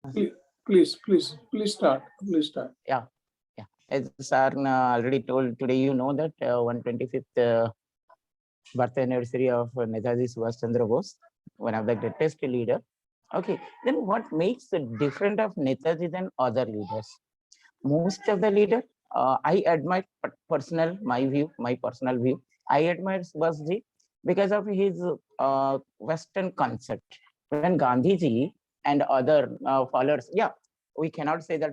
Please start. Please start. Yeah, yeah. As Sarna already told today, you know that 125th birth anniversary of Netaji Subhash Chandra Bose, one of the greatest leader. Okay, then what makes the different of Netaji than other leaders? Most of the leader, I admire my personal view. I admire Subhashji because of his Western concept. When Gandhiji and other followers, yeah, we cannot say that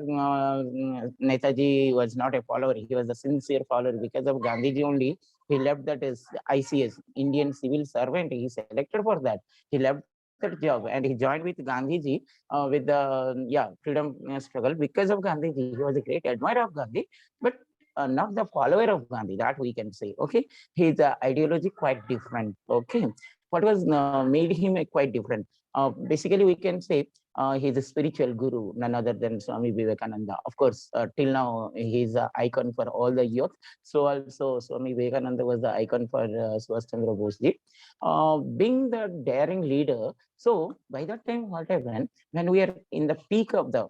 Netaji was not a follower. He was a sincere follower because of Gandhiji only. He left that as ICS, Indian civil servant. He selected for that. He left that job and he joined with Gandhiji with the freedom struggle. Because of Gandhiji, he was a great admirer of Gandhi, but not the follower of Gandhi. That we can say. Okay, his ideology quite different. Okay, what was made him quite different? Basically, we can say he's a spiritual guru, none other than Swami Vivekananda. Of course, till now he's an icon for all the youth. So also Swami Vivekananda was the icon for Subhash Chandra Bose ji. Being the daring leader, so by that time, what happened when we are in the peak of the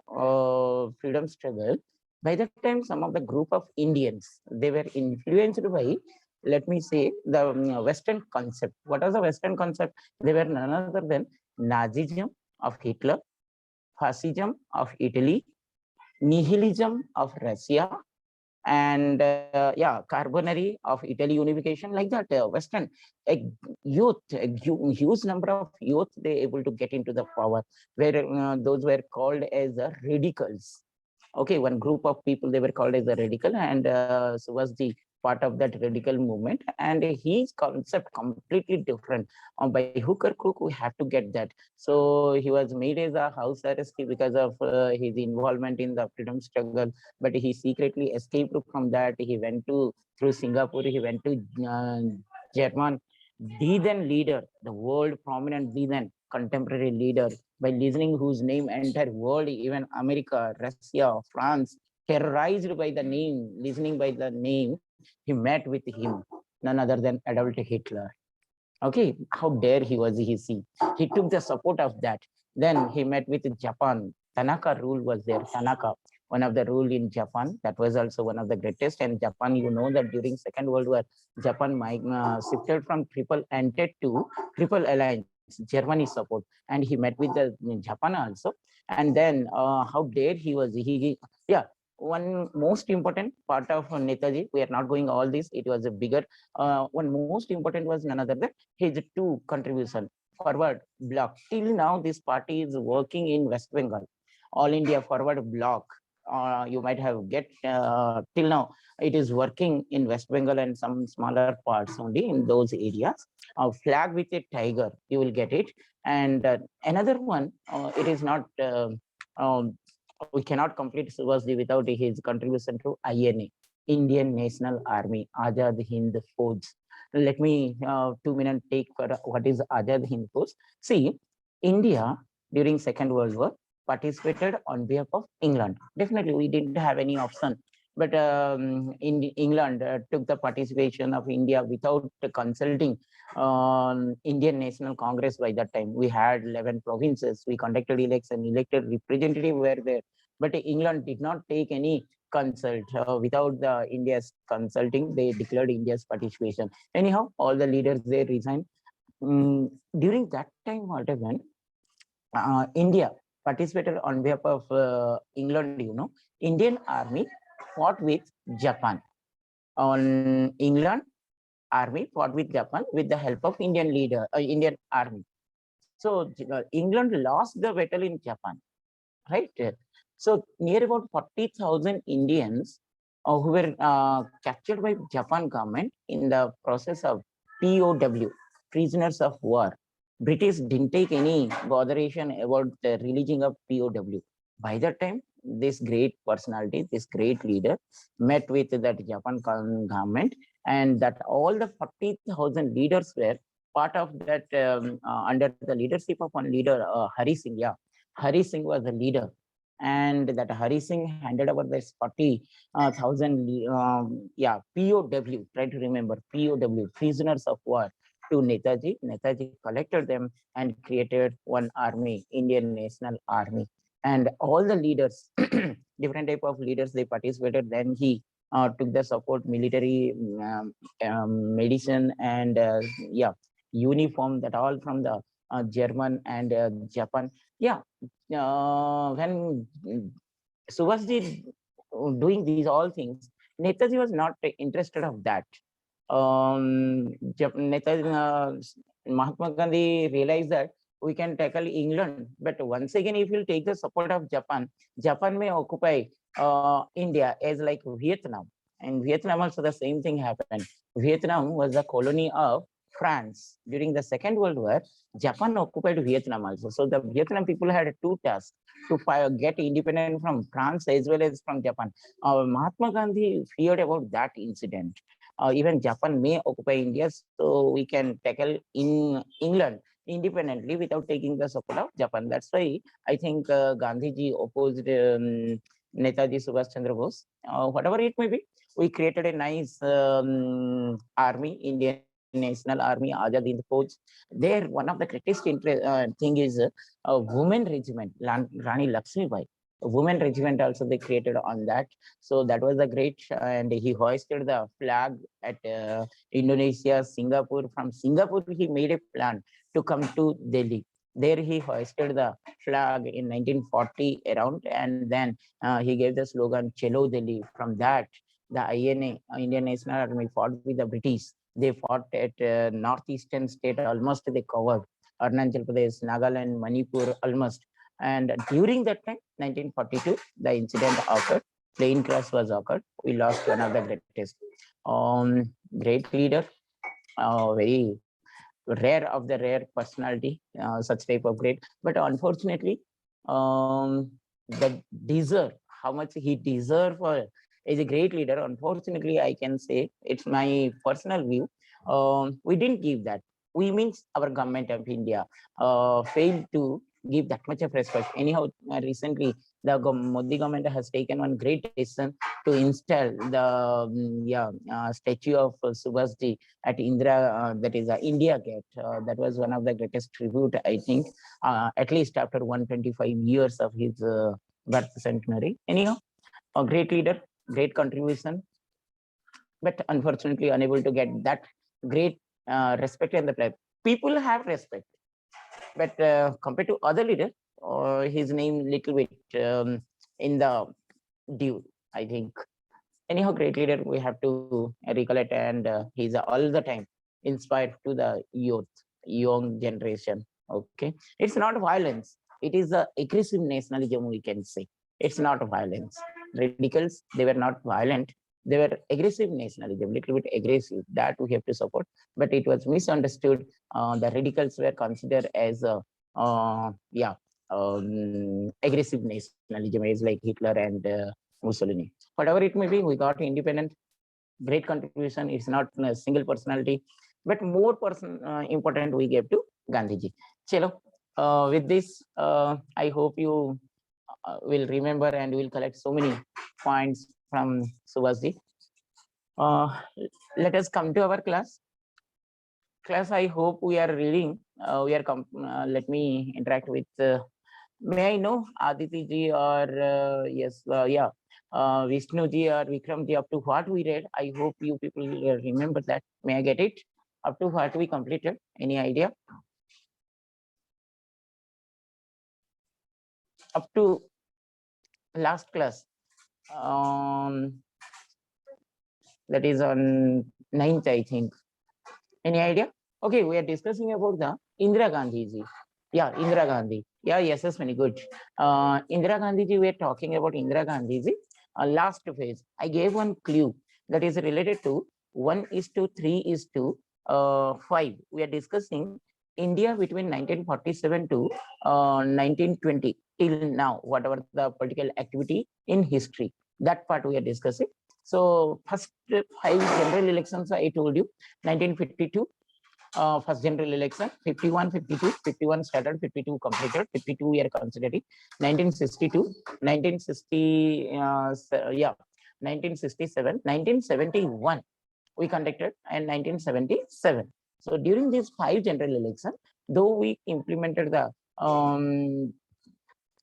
freedom struggle? By that time, some of the group of Indians they were influenced by, let me say, the Western concept. What was the Western concept? They were none other than Nazism of Hitler, fascism of Italy, nihilism of Russia, and carbonary of Italy unification, like that. Western a youth, huge number of youth, they able to get into the power, where those were called as radicals. Okay, one group of people they were called as the radical, and so was the part of that radical movement, and his concept completely different. By hook or crook, we have to get that. So he was made as a house arrest because of his involvement in the freedom struggle, but he secretly escaped from that. He went to through Singapore. He went to German. The then leader, the world prominent the then contemporary leader, by listening whose name entire world, even America, Russia, France, terrorized by the name, listening by the name, he met with him, none other than Adolf Hitler. Okay, how dare he see. He took the support of that. Then he met with Japan. Tanaka rule was there. Tanaka, one of the rule in Japan, that was also one of the greatest. And Japan, you know that during Second World War, Japan shifted from triple entente to triple alliance, Germany support, and he met with the Japan also. And then how dare yeah. One most important part of Netaji, we are not going all this. It was a bigger one most important was none other than his two contribution forward block. Till now, this party is working in West Bengal, All India Forward Block. You might have get till now it is working in West Bengal and some smaller parts only in those areas. A flag with a tiger, you will get it. And another one, it is not. We cannot complete Subhasji without his contribution to INA, Indian National Army, Azad Hind Fauj. Let me 2 minutes take for what is Azad Hind Fauj. See, India during Second World War participated on behalf of England. Definitely, we didn't have any option. But in England took the participation of India without consulting Indian National Congress. By that time, we had 11 provinces. We conducted election, elected representative were there. But England did not take any consult without the India's consulting. They declared India's participation. Anyhow, all the leaders they resigned. During that time, what happened? India participated on behalf of England. Indian Army fought with Japan. On England Army fought with Japan with the help of Indian Army. So England lost the battle in Japan, right? So near about 40,000 Indians who were captured by Japan government in the process of POW, prisoners of war. British didn't take any botheration about the releasing of POW. By that time, this great personality, this great leader, met with that Japan government, and that all the 40,000 leaders were part of that under the leadership of one leader, Hari Singh. Yeah, Hari Singh was the leader, and that Hari Singh handed over this 40,000 POW. Try to remember POW, prisoners of war, to Netaji. Netaji collected them and created one army, Indian National Army. and all the leaders, different type of leaders, they participated. Then he took the support military, medicine, and yeah, uniform, that all from the German and Japan. Yeah, when Subhasji doing these all things, Netaji was not interested of that. Netaji, Mahatma Gandhi realized that we can tackle England, but once again, if you take the support of Japan, Japan may occupy India as like Vietnam, and Vietnam also the same thing happened. Vietnam was a colony of France during the Second World War. Japan occupied Vietnam also, so the Vietnam people had two tasks to get independent from France as well as from Japan. Mahatma Gandhi feared about that incident. Even Japan may occupy India, so we can tackle in England independently without taking the support of Japan. That's why I think Gandhiji opposed Netaji Subhash Chandra Bose. Whatever it may be, we created a nice army, Indian National Army, Azad Hind Fauj. There, one of the greatest thing is a women regiment, Rani Lakshmi Bai. A women regiment also they created on that. So that was a great, and he hoisted the flag at Indonesia, Singapore. From Singapore, he made a plan to come to Delhi. There he hoisted the flag in 1940 around, and then he gave the slogan "Chelo Delhi." From that, the INA, Indian National Army, fought with the British. They fought at northeastern state, almost they covered Arunachal Pradesh, Nagaland, Manipur, almost. And during that time, 1942, the incident occurred. Plane crash was occurred. We lost one of the greatest. Great leader, very rare of the rare personality, such type of great. But unfortunately, the deserve, how much he deserve for is a great leader. Unfortunately, I can say it's my personal view. We didn't give that. We means our government of India failed to give that much of respect. Anyhow, recently the Modi government has taken one great decision to install the statue of Subhasji at Indira, that is India Gate. That was one of the greatest tribute, I think, at least after 125 years of his birth centenary. Anyhow, a great leader, great contribution, but unfortunately unable to get that great respect in the play. People have respect, but compared to other leaders, his name little bit in the due, I think. Anyhow, great leader we have to recollect, and he's all the time inspired to the youth, young generation. Okay, it's not violence, it is the aggressive nationalism, we can say. It's not violence. Radicals, they were not violent, they were aggressive nationalism, little bit aggressive, that we have to support. But it was misunderstood. The radicals were considered as aggressive nationalism, is like Hitler and Mussolini. Whatever it may be, we got independent, great contribution. It's not a single personality, but more important we gave to Gandhiji. Chalo, with this, I hope you will remember and will collect so many points from Subhasji. Uh, let us come to our class. Class, I hope we are reading. Let me interact with. May I know Aditi ji or yes, Vishnu ji or Vikram ji, up to what we read? I hope you people remember that. May I get it? Up to what we completed? Any idea? Up to last class. That is on 9th, I think. Any idea? Okay, we are discussing about the Indira Gandhi ji. Yeah, Indira Gandhi. Yeah, yes, very good. Indira Gandhi ji, we are talking about Indira Gandhi ji. Last phase, I gave one clue that is related to 1:3:5. We are discussing India between 1947 to 1920 till now, whatever the political activity in history. That part we are discussing. So first 5 general elections, I told you, 1952, first general election, 51, 52, 51 started, 52 completed, 52 we are considering, 1962, 1960, 1967, 1971 we conducted, and 1977. So during these 5 general elections, though we implemented the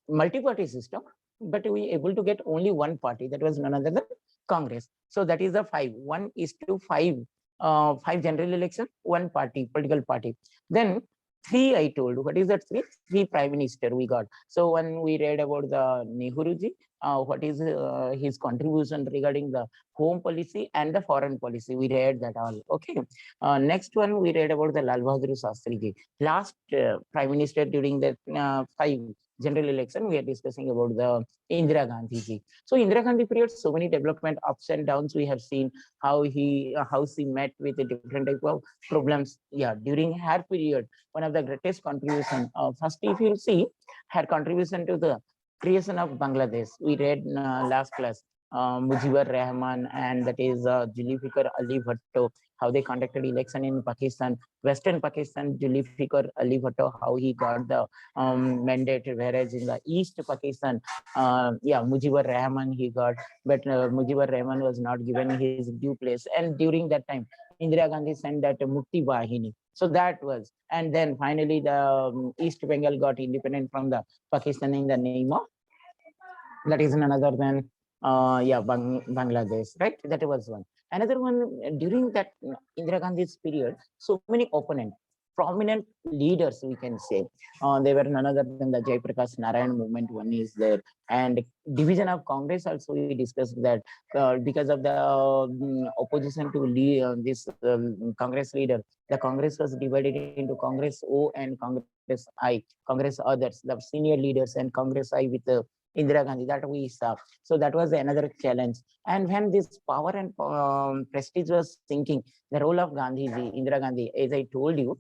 multi-party system, but we able to get only one party, that was none other than Congress. So that is the 5:1:5, 5 general election, one party, political party. Then three, I told, what is that three prime minister we got. So when we read about the Nehruji, what is his contribution regarding the home policy and the foreign policy, we read that all. Okay. Next one, we read about the Lal Bahadur Shastri ji, last prime minister during the 5 general election. We are discussing about the Indira Gandhi ji. So Indira Gandhi period, so many development ups and downs we have seen, how she met with a different type of problems. Yeah, during her period, one of the greatest contribution. First, if you see her contribution to the creation of Bangladesh, we read last class. Mujibur Rahman and that is Zulfikar Ali Bhutto, how they conducted election in Pakistan, Western Pakistan, Zulfikar Ali Bhutto, how he got the mandate, whereas in the East Pakistan, yeah, Mujibur Rahman he got, but Mujibur Rahman was not given his due place. And during that time, Indira Gandhi sent that Mukti Bahini. So that was, and then finally the East Bengal got independent from the Pakistan in the name of, that is none other than yeah, Bangladesh, right? That was one. Another one, during that Indira Gandhi's period, so many opponents, prominent leaders, we can say, they were none other than the Jayaprakash Narayan movement. One is there, and division of Congress also we discussed that because of the opposition to this Congress leader, the Congress was divided into Congress O and Congress I, Congress others, the senior leaders, and Congress I with the Indira Gandhi, that we saw. So that was another challenge. And when this power and prestige was sinking, the role of Gandhiji, Indira Gandhi, as I told you,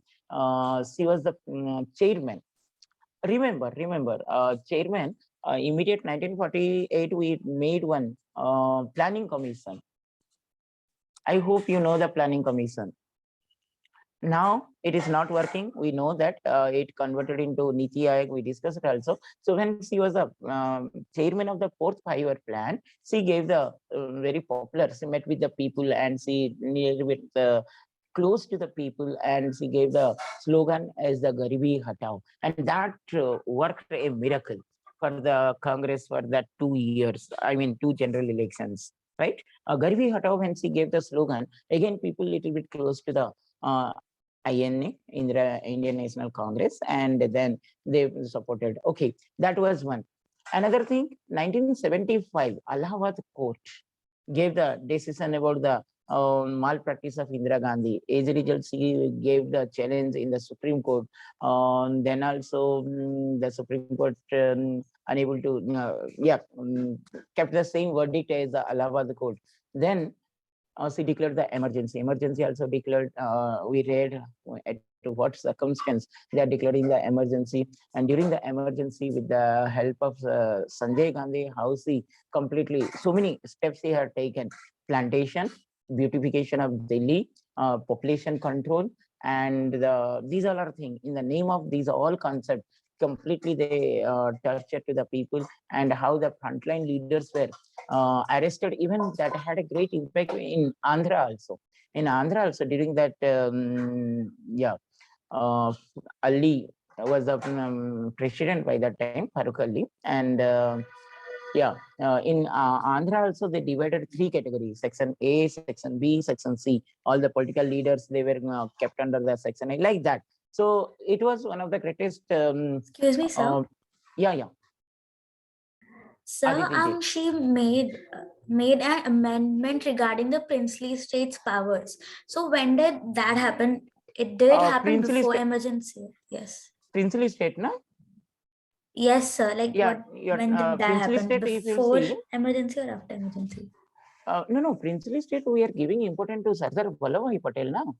she was the chairman. Remember, chairman, immediate 1948, we made one planning commission. I hope you know the planning commission. Now it is not working. We know that it converted into Niti Aayog. We discussed it also. So when she was the chairman of the fourth five-year plan, she gave the very popular. She met with the people and she near with close to the people, and she gave the slogan as the Garibi Hatao, and that worked a miracle for the Congress for that 2 years. I mean, 2 general elections, right? Garibi Hatao, when she gave the slogan, again people little bit close to the INA, Indian National Congress, and then they supported. Okay, that was one. Another thing, 1975, Allahabad Court gave the decision about the malpractice of Indira Gandhi. As a result, she gave the challenge in the Supreme Court. Then also the Supreme Court unable to, yeah, kept the same verdict as the Allahabad Court. Then she declared the emergency. Emergency also declared, we read at what circumstance they are declaring the emergency. And during the emergency, with the help of Sanjay Gandhi, how she completely, so many steps he had taken: plantation, beautification of Delhi, population control, and these all are things. In the name of these all concepts, completely they tortured to the people, and how the frontline leaders were arrested. Even that had a great impact in Andhra also. In Andhra also, during that, yeah, Ali was the president by that time, Farooq Ali, and yeah, in Andhra also they divided 3 categories: Section A, Section B, Section C. All the political leaders, they were kept under the Section A, like that. So it was one of the greatest. Excuse me, sir. Yeah. Sir, she made an amendment regarding the princely states' powers. So when did that happen? It did happen before emergency. Yes. Princely state, no? Yes, sir. Like yeah, when did that happen? State, before emergency or after emergency? No, princely state we are giving importance to Sardar Vallabhbhai Patel now.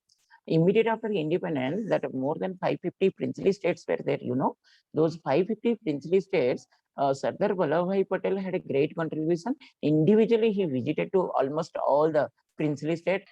Immediate after independence, that more than 550 princely states were there. You know, those 550 princely states, Sardar Vallabhbhai Patel had a great contribution. Individually, he visited to almost all the princely states,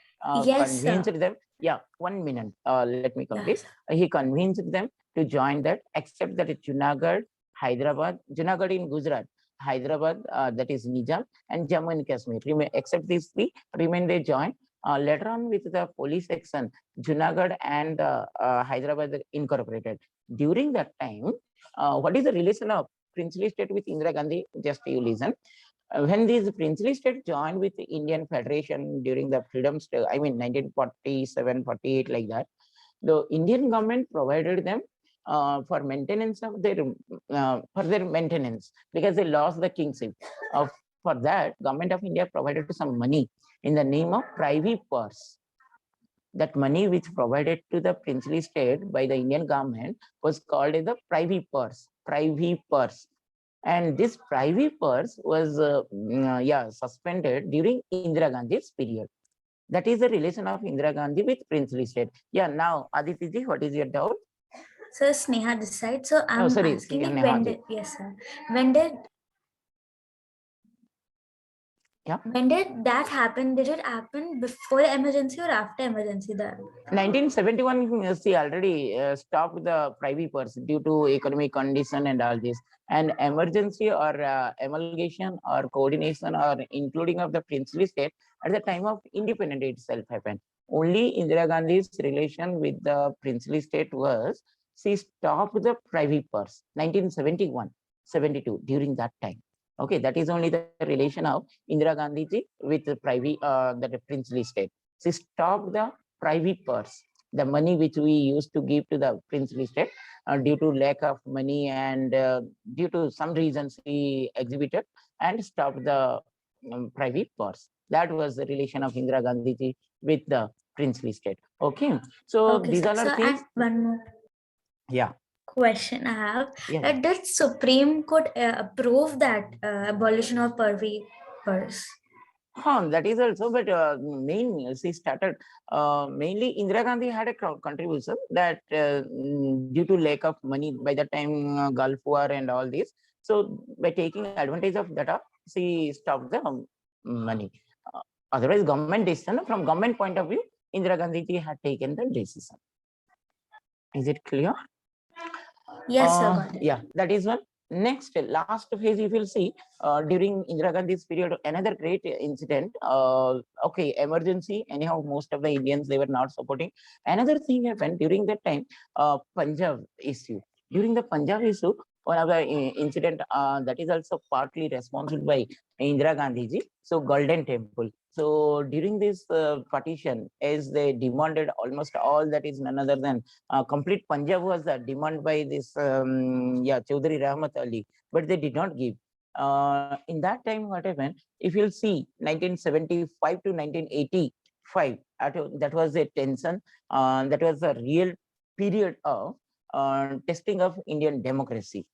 yes, convinced sir. them. Yeah, 1 minute. Let me complete. Yes. He convinced them to join that, except that Junagadh, Hyderabad, Junagadh in Gujarat, Hyderabad, that is Nizam, and Jammu and Kashmir. Except these three, remain they join. Later on, with the police section, Junagadh and Hyderabad incorporated. During that time, what is the relation of princely state with Indira Gandhi, just you listen. When these princely states joined with the Indian Federation during the freedom struggle, I mean 1947, 48, like that, the Indian government provided them for maintenance of their maintenance, because they lost the kingship. For that, government of India provided some money in the name of privy purse. That money which provided to the princely state by the Indian government was called as the privy purse. Privy purse. And this privy purse was suspended during Indira Gandhi's period. That is the relation of Indira Gandhi with princely state. Yeah, now Aditi ji, what is your doubt? So Sneha this side. So I'm sorry, asking like Neha when ji. did, yes sir, when did when did that happen? Did it happen before emergency or after emergency? That 1971, see, already stopped the privy purse due to economic condition and all this. And emergency or amalgamation or coordination or including of the princely state at the time of independence itself happened. Only Indira Gandhi's relation with the princely state was she stopped the privy purse 1971, 72 during that time. Okay, that is only the relation of Indira Gandhi ji with the privy the princely state. She stopped the privy purse, the money which we used to give to the princely state due to lack of money and due to some reasons he exhibited and stopped the privy purse. That was the relation of Indira Gandhi ji with the princely state. Okay, so okay, these sir. all are So, things. and one more question I have. Yeah. Did Supreme Court approve that abolition of privy purse? That is also, but she started mainly Indira Gandhi had a contribution that due to lack of money by the time Gulf War and all this. So by taking advantage of that, she stopped the money. Otherwise, government decision, from government point of view, Indira Gandhi ji had taken the decision. Is it clear? Yes, sir. Got it. Yeah, that is one. Next, last phase, you will see during Indira Gandhi's period, another great incident. Okay, emergency. Anyhow, most of the Indians, they were not supporting. Another thing happened during that time, Punjab issue. During the Punjab issue, one of the incident that is also partly responsible by Indira Gandhi ji. So, Golden Temple. So, during this partition, as they demanded almost all, that is none other than complete Punjab was the demand by this Chaudhary Rahmat Ali, but they did not give. In that time, what happened? If you'll see 1975 to 1985, that was a tension. That was a real period of testing of Indian democracy.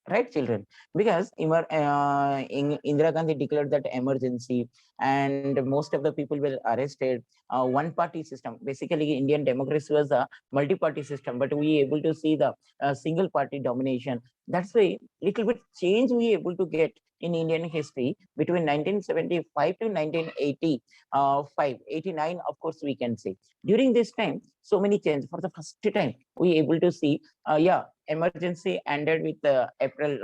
Right, children? Because Indira Gandhi declared that emergency, and most of the people were arrested. One party system. Basically, Indian democracy was a multi-party system, but we able to see the single party domination. That's why little bit change we able to get in Indian history between 1975 to 1985, 89, of course, we can say. During this time, so many changes. For the first time, we able to see, emergency ended with April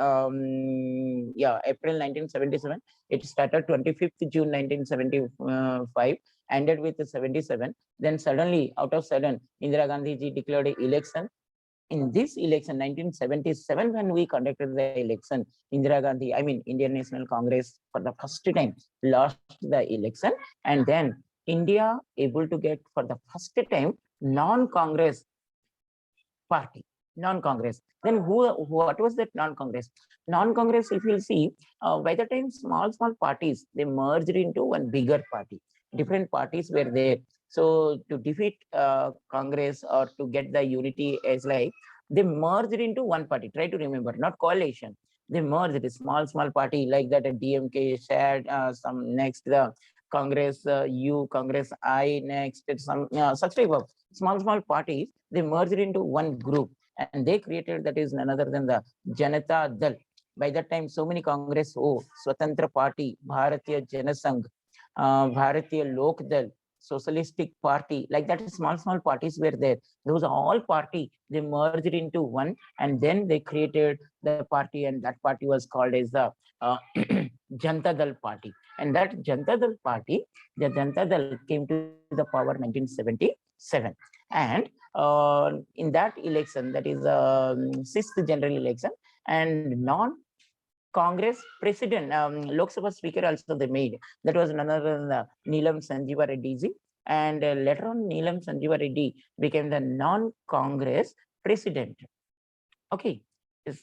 1977. It started 25th June 1975, ended with 77. Then suddenly, out of sudden, Indira Gandhi ji declared an election. In this election, 1977, when we conducted the election, Indira Gandhi, I mean, Indian National Congress, for the first time, lost the election. And then India able to get, for the first time, non-Congress party. Non-Congress. Then what was that non-Congress? Non-Congress, if you'll see, by the time small parties, they merged into one bigger party. Different parties were there. So to defeat Congress or to get the unity as like, they merged into one party. Try to remember, not coalition. They merged a small party like that. DMK shared some, next the Congress U, Congress I, next some such type of small parties. They merged into one group, and they created, that is none other than the Janata Dal. By that time, so many Congress, Swatantra Party, Bharatiya Janasangh, Bharatiya Lok Dal, Socialistic Party, like that, small parties were there. Those all party, they merged into one, and then they created the party, and that party was called as the Janata Dal Party. And that Janata Dal Party, the Janata Dal came to the power 1977. And in that election, that is 6th general election, and Congress president, Lok Sabha speaker also they made. That was none other than Neelam Sanjeeva Reddy ji. And later on, Neelam Sanjeeva Reddy became the non-Congress president. Okay,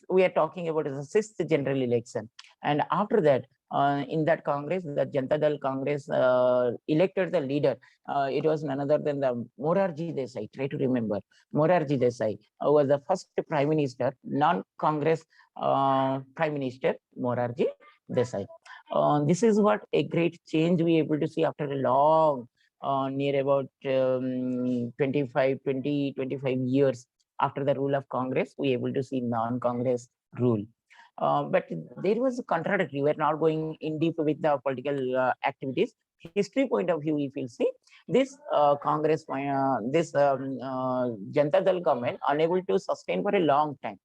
we are talking about the 6th general election. And after that, in that Congress, the Janata Dal Congress elected the leader. It was none other than the Morarji Desai. Try to remember. Morarji Desai was the first prime minister, non-Congress prime minister, Morarji Desai. This is what a great change we able to see after a long, near about 25 years after the rule of Congress, we able to see non-Congress rule. But there was a contradictory. We're not going in deep with the political activities. History point of view, if you see, this Congress, this Janata Dal government unable to sustain for a long time.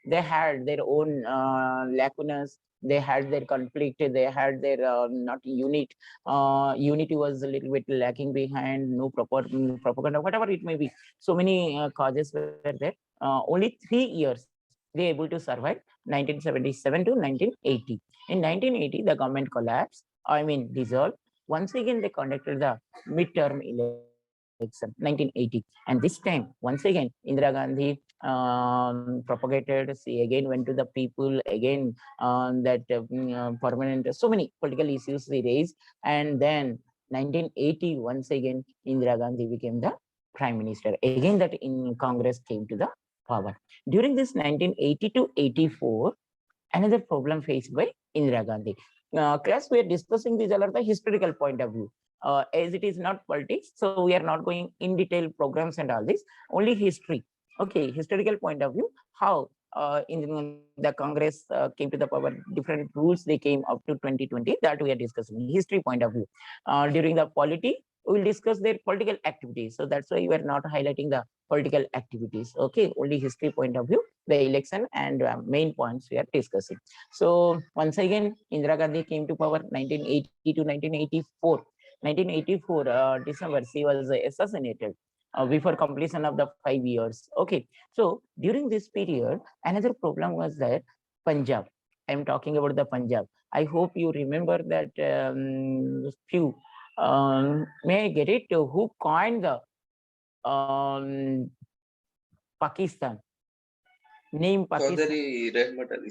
They had their own lacunas. They had their conflict. They had their not unit. Unity was a little bit lacking behind. No proper propaganda, whatever it may be. So many causes were there. Only 3 years they able to survive. 1977 to 1980. In 1980, the government collapsed. I mean dissolved. Once again, they conducted the midterm election, 1980. And this time, once again, Indira Gandhi propagated. She again went to the people again that permanent, so many political issues they raised. And then 1980, once again, Indira Gandhi became the prime minister. Again, that in Congress came to the power. During this 1980 to 84, another problem faced by Indira Gandhi. Class, we are discussing these are the historical point of view. As it is not politics, so we are not going in detail programs and all this, only history. Okay, historical point of view, how in the Congress came to the power, different rules they came up to 2020, that we are discussing history point of view. During the polity, we will discuss their political activities. So that's why we are not highlighting the political activities. Okay, only history point of view, the election and main points we are discussing. So once again, Indira Gandhi came to power 1980 to 1984. 1984 December, she was assassinated before completion of the 5 years. Okay, so during this period, another problem was that Punjab. I'm talking about the Punjab. I hope you remember that few. May I get it? Who coined the Pakistan? Name Pakistan.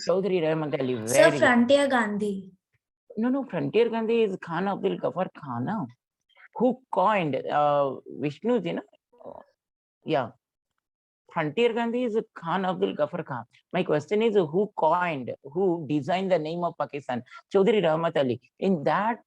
Chaudhary Rahmat Ali. Sir, Frontier Gandhi. No, Frontier Gandhi is Khan Abdul Ghaffar Khan. Who coined Vishnu ji? Yeah. Frontier Gandhi is Khan Abdul Ghaffar Khan. My question is who coined, who designed the name of Pakistan? Chaudhary Rahmat Ali. In that,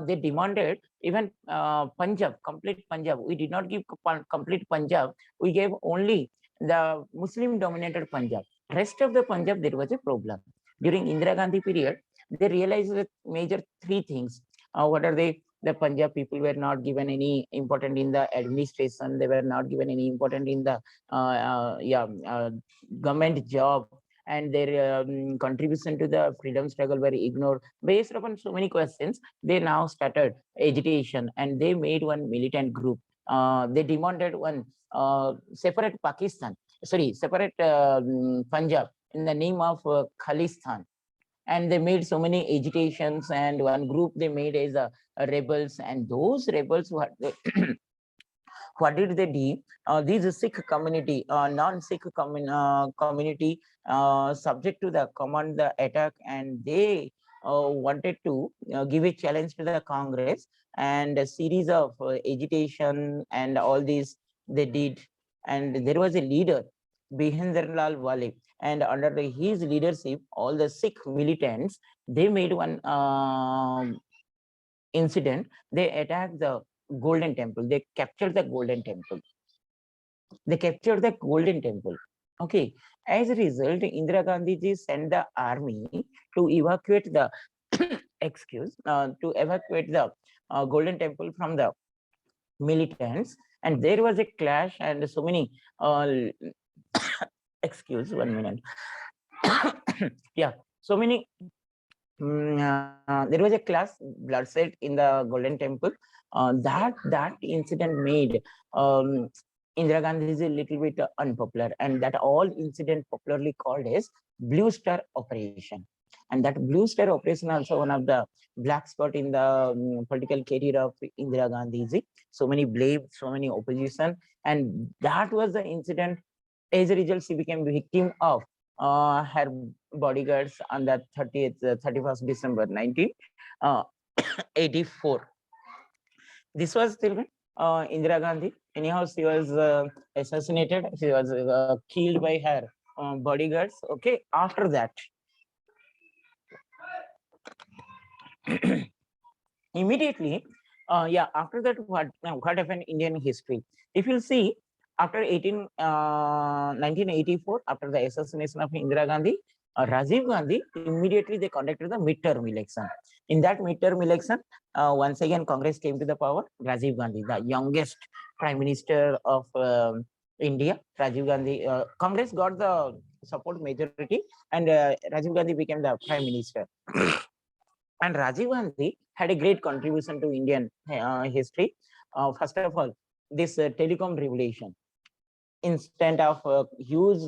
they demanded even Punjab, complete Punjab. We did not give complete Punjab. We gave only the Muslim-dominated Punjab. Rest of the Punjab, there was a problem. During Indira Gandhi period, they realized that major three things. What are they? The Punjab people were not given any important in the administration. They were not given any important in the government job, and their contribution to the freedom struggle were ignored. Based upon so many questions, they now started agitation and they made one militant group. They demanded one separate Pakistan, separate Punjab in the name of Khalistan. And they made so many agitations, and one group they made as rebels, and those rebels what did they do? These Sikh community, non-Sikh community, subject to the command the attack, and they wanted to give a challenge to the Congress, and a series of agitation and all these they did. And there was a leader, Bihendra Lal Wale, and under his leadership, all the Sikh militants, they made one incident. They attacked the Golden Temple. They captured the Golden Temple. Okay. As a result, Indira Gandhi ji sent the army to evacuate the to evacuate the Golden Temple from the militants. And there was a clash, and so many excuse 1 minute. Yeah, so many there was a class bloodshed in the Golden Temple. That incident made Indira Gandhi is a little bit unpopular, and that all incident popularly called as Blue Star Operation. And that Blue Star operation also one of the black spot in the political career of Indira Gandhi ji. So many blame, so many opposition, and that was the incident. As a result, she became victim of her bodyguards on the 31st December 1984. This was still Indira Gandhi. Anyhow, she was assassinated. She was killed by her bodyguards. Okay, after that, immediately, after that, what happened in Indian history? If you see, after 1984, after the assassination of Indira Gandhi, Rajiv Gandhi, immediately they conducted the midterm election. In that midterm election, once again, Congress came to the power. Rajiv Gandhi, the youngest prime minister of India, Rajiv Gandhi, Congress got the support majority, and Rajiv Gandhi became the prime minister. And Rajiv Gandhi had a great contribution to Indian history. First of all, this telecom revolution. Instead of huge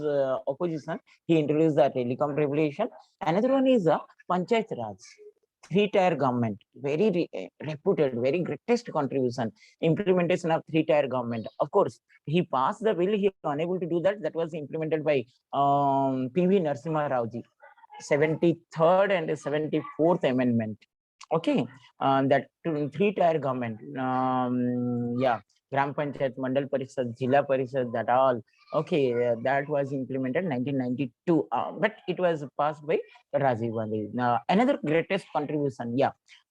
opposition, he introduced the telecom revolution. Another one is the Panchayat Raj, three-tier government, very reputed, very greatest contribution, implementation of three-tier government. Of course, he passed the bill, he was unable to do that. That was implemented by P.V. Narasimha Rao ji, 73rd and 74th amendment. Okay, that three-tier government, Gram Panchayat, Mandal Parishad, Jilla Parishad, that all. Okay, that was implemented 1992, but it was passed by Rajiv Gandhi. Now, another greatest contribution,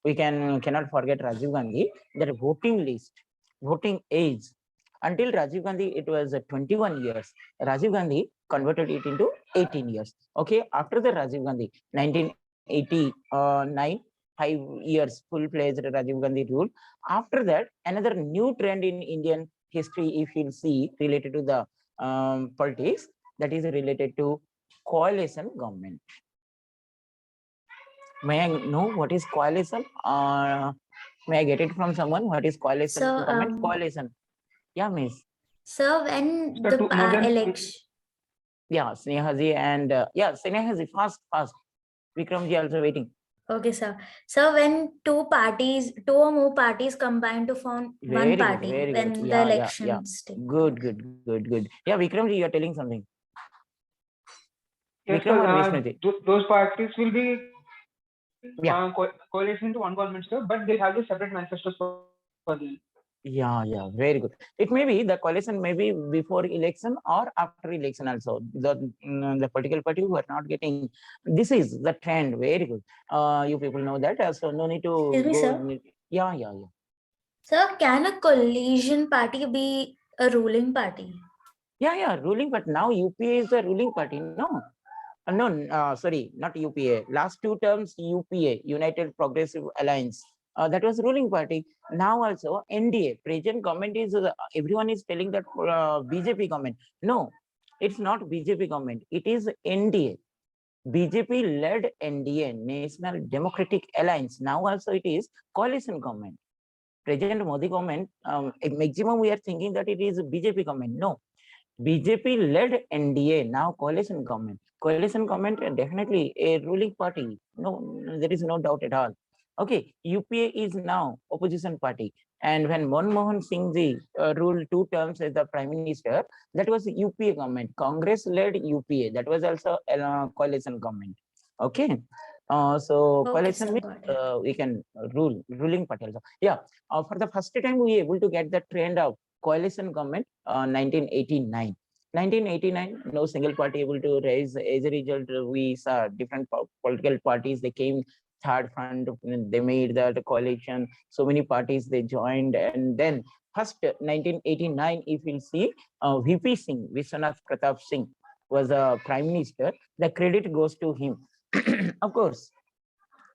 we cannot forget Rajiv Gandhi, that voting list, voting age. Until Rajiv Gandhi, it was 21 years. Rajiv Gandhi converted it into 18 years. Okay, after the Rajiv Gandhi, 1989, 5 years full-fledged Rajiv Gandhi rule. After that, another new trend in Indian history, if you'll see, related to the politics, that is related to coalition government. May I know what is coalition? May I get it from someone? What is coalition government? Coalition. Yeah, miss. So when the election. Yeah, Snehaji and Snehaji, fast. Vikramji also waiting. Okay, sir. So when two or more parties combine to form one party, then the elections take place. Good. Yeah, Vikramji, you are telling something. Yes, Vikram or sir, Vishnuji? those parties will be coalition into one government, sir, but they'll have the separate manifestos for them. Yeah, very good. It may be the coalition may be before election or after election also. The political party who are not getting, this is the trend. Very good. You people know that, so no need to Excuse me, go. sir. Yeah. Sir, can a coalition party be a ruling party? Yeah, ruling, but now UPA is the ruling party. No, sorry, not UPA. Last two terms, UPA, United Progressive Alliance. That was ruling party. Now also NDA, present government is, everyone is telling that BJP government. No, it's not BJP government. It is NDA. BJP-led NDA, National Democratic Alliance. Now also it is coalition government. Present Modi government, maximum we are thinking that it is BJP government. No, BJP-led NDA, now coalition government. Coalition government definitely a ruling party. No, there is no doubt at all. Okay, UPA is now opposition party. And when Manmohan Singh ji ruled 2 terms as the prime minister, that was UPA government, Congress-led UPA. That was also a coalition government. Okay, so coalition means we can ruling party also. Yeah, for the first time we able to get the trend of coalition government 1989. 1989, no single party able to raise. As a result, we saw different political parties. They came third front. They made that coalition. So many parties they joined, and then first 1989, if you'll see, VP Singh, Vishwanath Pratap Singh was a prime minister. The credit goes to him. Of course,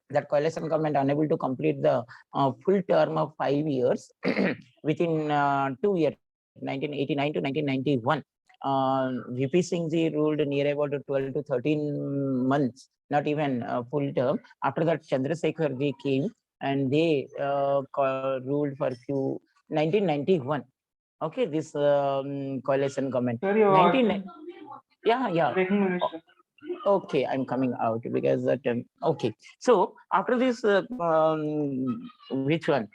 that coalition government unable to complete the full term of 5 years within 2 years, 1989 to 1991. VP Singh ji ruled near about 12 to 13 months, not even full term. After that, Chandrasekhar ji came and they ruled for few 1991. Okay, this coalition government. Sorry, yeah. Okay, I'm coming out because that. Okay, so after this, which one?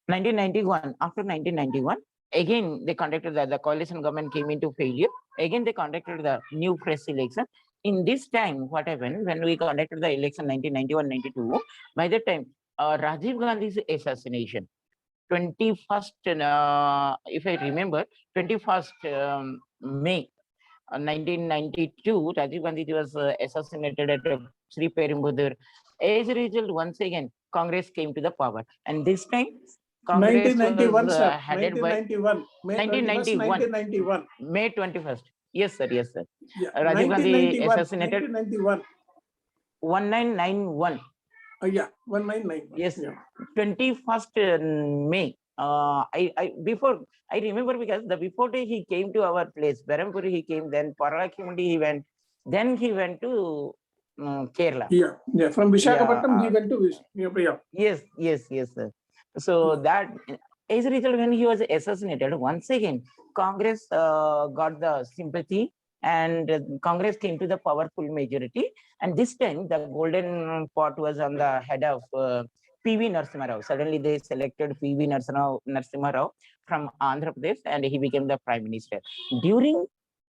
1991. After 1991, again they conducted the coalition government came into failure. Again they conducted the new fresh election. In this time, what happened when we conducted the election 1991-92? By that time, Rajiv Gandhi's assassination. 21st, if I remember, 21st May 1992, Rajiv Gandhi was assassinated at Sri Perumbudur. As a result, once again, Congress came to the power. And this time, Congress was 1991, sir. headed by 1991. May 21st, 1991. May 21st. Yes, sir. Yes, sir. Yeah. Rajiv Gandhi 1991. assassinated 1991. 1991. Yeah, 1991. Yes, Yeah. 21st May. Before I remember because the before day he came to our place, Berampuri he came, then Paralakimundi he went, then he went to Kerala. Yeah. From Visakhapatnam, he went to yeah. Yes, sir. So that as a result, when he was assassinated, once again, Congress got the sympathy and Congress came to the powerful majority. And this time, the golden pot was on the head of P.V. Narasimha Rao. Suddenly, they selected P.V. Narasimha Rao from Andhra Pradesh, and he became the prime minister. During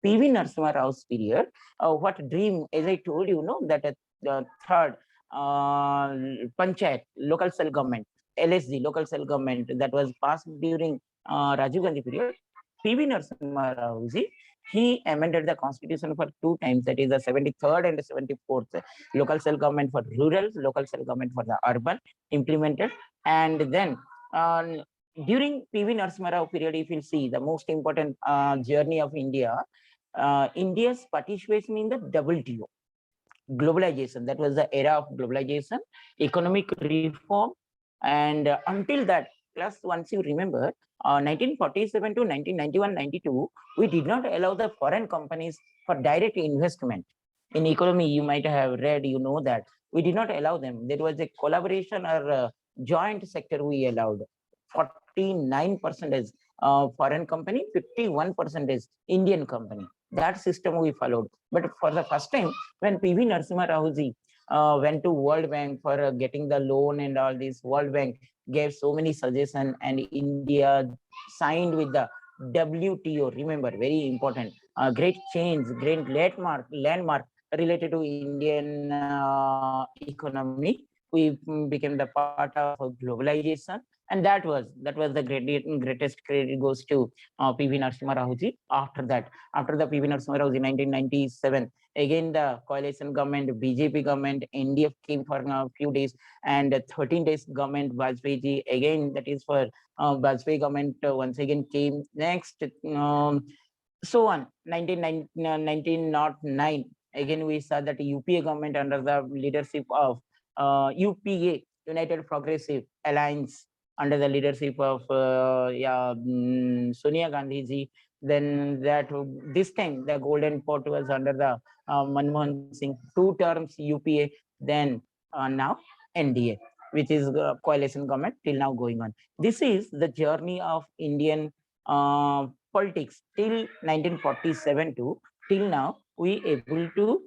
P.V. Narasimha Rao's period, what dream, as I told you, that the third panchayat, local self government, LSG, local self government, that was passed during Rajiv Gandhi period. P.V. Narasimha Rao ji, he amended the constitution for 2 times, that is the 73rd and 74th. Local self government for rural, local self government for the urban, implemented. And then during P.V. Narasimha Rao period, if you see the most important journey of India, India's participation in the WTO, globalization, that was the era of globalization, economic reform, and until that, plus once you remember, 1947 to 1991-92, we did not allow the foreign companies for direct investment in economy. You might have read, that we did not allow them. There was a collaboration or joint sector we allowed. 49% foreign company, 51% Indian company. That system we followed. But for the first time, when P.V. Narasimha Rao ji went to World Bank for getting the loan and all this, World Bank gave so many suggestions, and India signed with the WTO. Remember, very important, great change, great landmark related to Indian economy. We became the part of globalization, and that was the greatest credit goes to P.V. Narasimha Rao ji. After the P.V. Narasimha Rao ji, 1997, again the coalition government, BJP government, NDF came for a few days, and 13 days government Vajpayee ji, again that is for Vajpayee government once again came next. So on 1909, again we saw that UPA government under the leadership of UPA, United Progressive Alliance, under the leadership of Sonia Gandhi ji. Then this time the golden pot was under the Manmohan Singh, 2 terms UPA, then now NDA, which is coalition government till now going on. This is the journey of Indian politics till 1947 to till now. We able to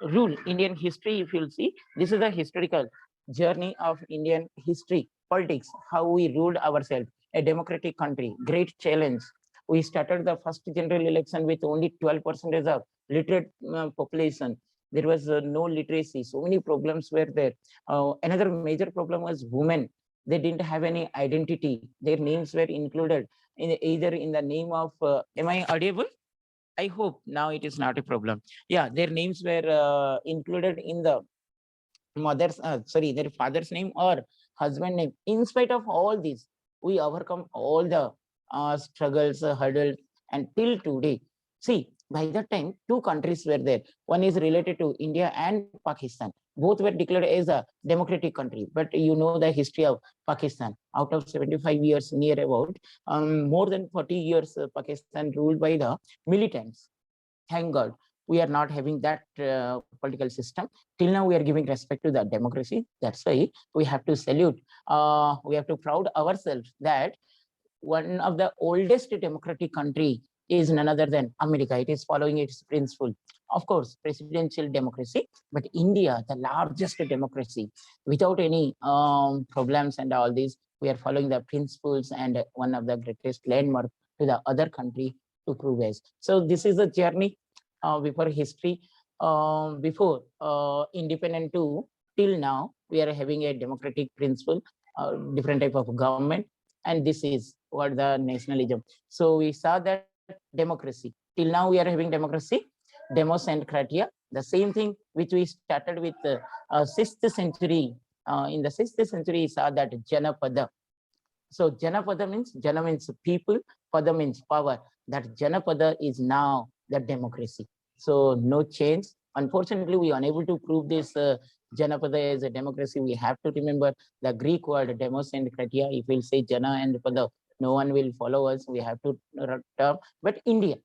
rule Indian history. If you'll see, this is the historical journey of Indian history, politics, how we ruled ourselves, a democratic country, great challenge. We started the first general election with only 12% of literate population. There was no literacy. So many problems were there. Another major problem was women. They didn't have any identity. Their names were included in either in the name of, am I audible? I hope now it is not a problem. Yeah, their names were included in the their father's name or husband name. In spite of all this, we overcome all the struggles, hurdles, and till today. See, by that time, 2 countries were there. One is related to India and Pakistan. Both were declared as a democratic country. But you know the history of Pakistan. Out of 75 years, near about, more than 40 years, Pakistan ruled by the militants. Thank God we are not having that political system. Till now, we are giving respect to the democracy. That's why we have to salute. We have to proud ourselves that one of the oldest democratic country is none other than America. It is following its principle. Of course, presidential democracy, but India, the largest democracy, without any problems and all these, we are following the principles and one of the greatest landmark to the other country to progress. So this is a journey before history, before independent to till now, we are having a democratic principle, different type of government, and this is what the nationalism. So we saw that democracy. Till now, we are having democracy, demos and kratia, the same thing which we started with 6th century. In the 6th century, we saw that Janapada. So Janapada means, Jana means people, Pada means power. That Janapada is now the democracy. So no change. Unfortunately, we are unable to prove this Janapada as a democracy. We have to remember the Greek word demos and kratia. If we'll say Jana and Pada, no one will follow us. We have to term. But India,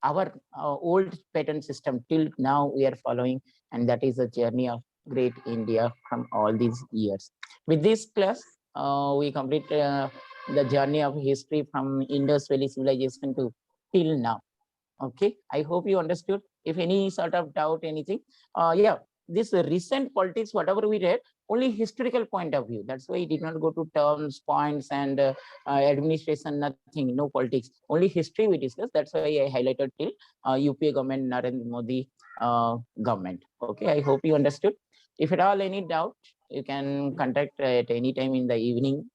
our old pattern system till now we are following, and that is the journey of great India from all these years. With this class, we complete the journey of history from Indus Valley civilization to till now. Okay, I hope you understood. If any sort of doubt, anything, yeah, this recent politics, whatever we read, only historical point of view. That's why he did not go to terms, points, and administration, nothing, no politics. Only history we discussed. That's why I highlighted till UPA government, Narendra Modi government. Okay, I hope you understood. If at all any doubt, you can contact at any time in the evening.